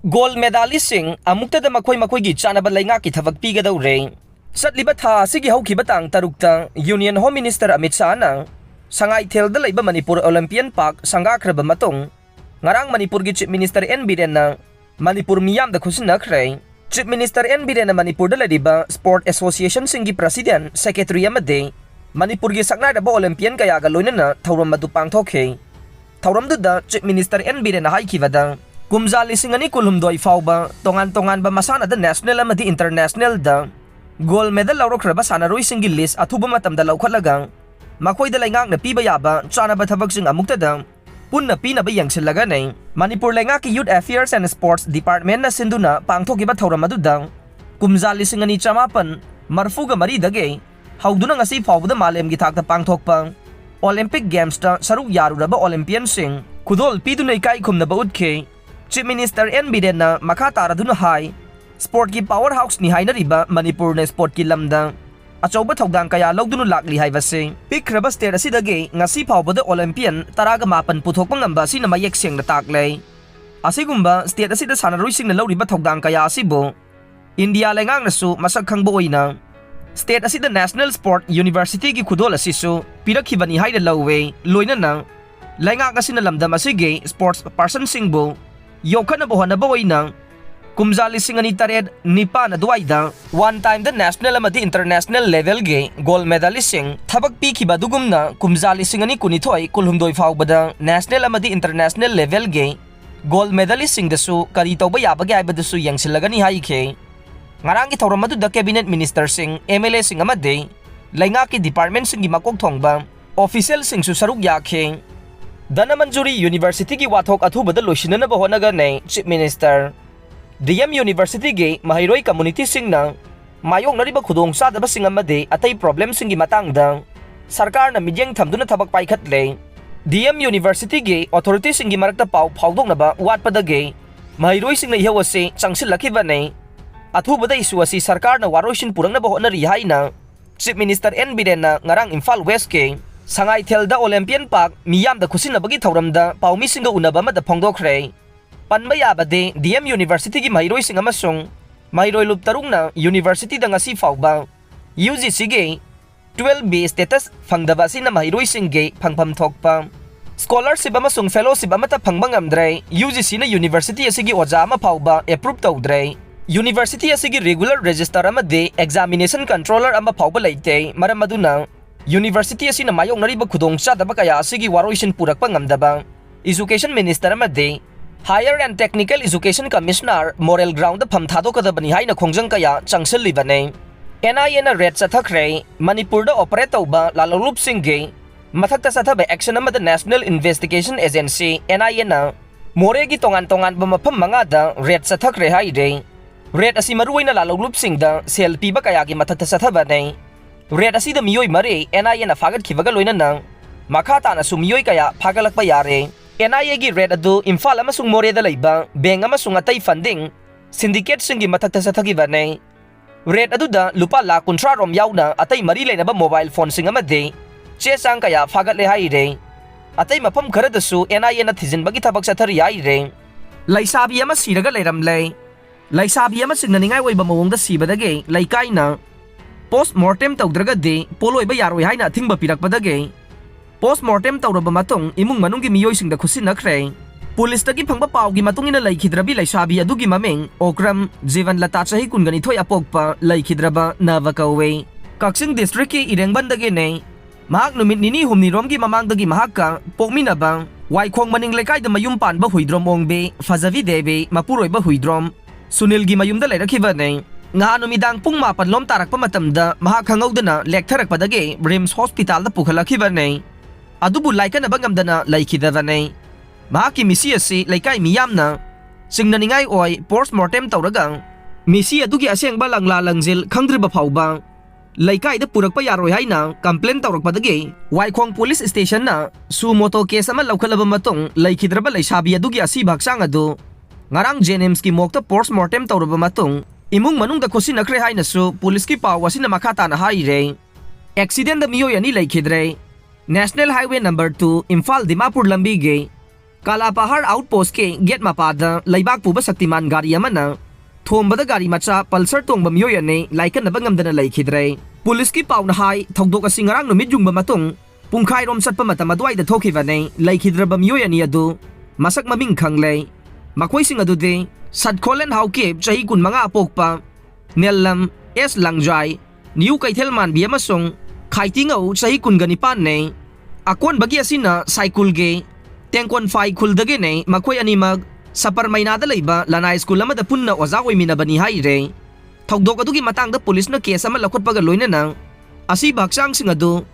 Gold medalistsing amuktada makoy-makoygi chanaba laingaki thabak pigadaure. Satliba tha asigi hawkiba tang tarukta Union Home Minister Amit Shah na sangaithelda laiba Manipur Olympian Park sangakraba matong ngarang Manipur gi Chief Minister N Biren na Manipur miyamda khusinakre. Chief Minister N Biren na Manipur da ladiba Sport Association singi President Secretary amade Manipur gi saknaraba Olympian kaya ga loinana thauram madu pangthokhe. Thauramduda Chief Minister N Biren na haikibada kumza lising ani kulumdoi fauba tongan-tongan ba masana da national amadi international da gold medal laurokraba sanaroi singi list athuba matamda laukhatlagang makoy da laingak na piba yaba chana ba thabak sing amukta da punna pina ba yangsilaga nei Manipur laingak Youth Affairs and Sports Department na sinduna pangthokiba thauram adudang kumza lising ani chamapan marfuga mari dage hauduna ngasi fauba da malem gi thakta pangthokpa Olympic Games ta saruk yaruraba Olympian sing khudol piduna ikai khumna ba utke Chief Minister N Biren na makatara duna hai sport ki powerhouse ni haina riba Manipur na sport ki lamda achauba thogdang kaya logdunu lakli haibase pikraba state asidage ngasi phawbada Olympian taraga mapan puthokpa ngamba sina mayek seng na taklay asigumba state asida sanaroi sing na lawriba thogdang kaya asibo India lengang nasu masak khangbo oina state asida National Sport University ki khudol asisu pirakhibani haida lawwe loina na lengang asina lamdam asige sports person singbo Yokan na buhan na bawoy ng kumzali singani tared nipa na duwayda one time the national amadi international level ge gold medalist sing thabak pi kiba dugum na kumzali singani kunithoy kulhumdoi fawbada national amadi international level ge gold medalist sing dasu kari tawba yabage aibadasu yangsilagani haike ngarang gi thawram madu da cabinet minister sing MLA sing amade lainga ki department sing gi makok thongba official sing su saruk yakhe Danamanjuri University ki wathok athubada loisinana ba honaga nei Chief Minister DM University ge mahiroi community sing na mayong nariba khudong sadaba sing amade atay problem sing gi matangda sarkar na midyang thamduna thabak paikhatle DM University ge authority sing gi marakta pau phawdok na ba watpada ge mahiroi sing na ihawase changsilakiba nei athubada isu asi sarkar na waroisin purang na ba honari haina Chief Minister N Biren na ngarang Imphal West ke sangaithelda Olympian Park miyamda khusinabagi thauramda paumi singa unaba mada phongdokre panba yabade DM University gi mahiroi sing amasung mahiroi lup tarungna university da ngasi fawba UGC ge 12B status phangdaba sina mahiroi sing ge phangpham thokpa scholarship amasung fellowship amata phangbang amdre UGC na university asigi oja ama fawba approve tawdre university asigi regular register amade examination controller ama fawba leite maram aduna University asina mayong nariba khudong chadaba kaya asigi waroisin purakpa ngamdaba Education Minister amade Higher and Technical Education Commissioner moral ground da phamthado kadabani haina khongjang kaya changsilibane NIA na red sathakre Manipur da operate tawba lalolup singge mathakta sathaba action amada National Investigation Agency NIA na moregi tongan-tongan ba mafam mga da red sathakre haide red asi maruway na lalolup sing da selfie ba kaya gi mathakta sathaba nei Red asida miyoy mare NIA na fagat kibaga loina nang makata na sumiyoy kaya fagalakpa yare NIA gi red adu Imphal amasung more da laiba beng amasung atay funding syndicate singi mathagta sa thagiba nei red adu da lupa la kontra rom yauna atay marilay na ba mobile phone sing amade chesang kaya fagat le haire atay mapam khara dasu NIA na thijin bagi thabak sa thari haire laisabi ama siraga leiramlay laisabi ama signaningai oiba mawong da sibadage laikai na Post-mortem tawdraga de poloy ba yaroi haina thingba pirakpadage Post-mortem tawraba matong imung manunggi miyoy singda khusinakre Police tagi phangba pawgi matungina laikhidrabi laisabi adugi mameng Okram Jivan Lata chahi kungani thoi apokpa laikhidraba Navakawe Kaksing district ki Irengbandage ne mahak numit nini humni romgi mamangdagi mahakka pokminaba Waikhong maning lekai da mayum panba huidrom ongbe Fazavi debe mapuroy ba huidrom Sunil gi mayumda lairakhiba ne nga numidang pung mapan lom tarakpa matamda mahakangawdana lektarakpadage Rims Hospital da pukhalakhiba nei adubu laika na bangamdana laikhidava nei mahaki misi asi laikai miyamna singnaningai oi postmortem tawragang misi adugi asengba langlalangjil khangdriba phawba laikai da purakpa yaroi haina complaint tawrakpadage Waikhong police station na sumoto case ama laukhalaba matong laikhidraba laisabi adugi asi bhaksang adu ngarang Jenims ki mokta postmortem tawraba matong imung manung da khusinakre haina su police ki pawasi na makata na haire accident da miyoy ani laikhidre National Highway number 2 Imphal Dimapur lambi ge Kalapahar outpost ke gate mapada laibak puba saktiman gari amana thombada gari macha pulsar tongba myoy ane laikan na bangamdana laikhidre. Pulis ki pauna hai thokdok asi ngarang numit jungba matung pungkhai rom satpa matam aduai da thokibane laikhidraba myoy ani adu masak maming khangle. Makhoi sing adu de Sadkholen Hauke chahi kun manga apokpa Nelam S Langjai New Kaithelman bi amasong Khaitingau chahi kun ganipan ne akon bagi asina cycle ge tengkon fai khuldage ne makhoi animag sa parmainada leiba lanai school amada punna oza oi minabani hai re. Thokdok adugi matangda police na case ama lakhotpaga loina nang asi baksang sing adu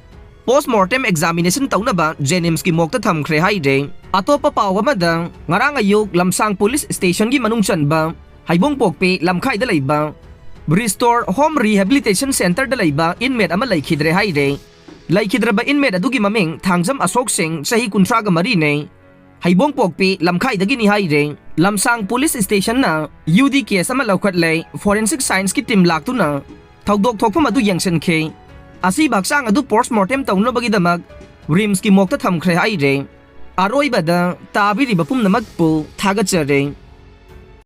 postmortem examination taunaba Jenims ki mokta thamkhre hai re. Atopa paw amada ngarang ayuk lamsang police station gi manungchan ba haibong pokpe lamkhai da leiba Restore Home Rehabilitation Center da leiba inmate ama laikhidre hai re. Laikhidraba inmate adugi maming Thangjam Asok Singh chahi 13 ne haibong pokpe lamkhai dagi ni hai re. Lamsang police station na UD case ama laukhat le forensic science ki team laktu na thokdok thokpam adu yangsen khe asi baksang adu postmortem taunno bagi damag rims ki mokta thamkhre hai re. Aroibada tabiri bapum namak po thagachare.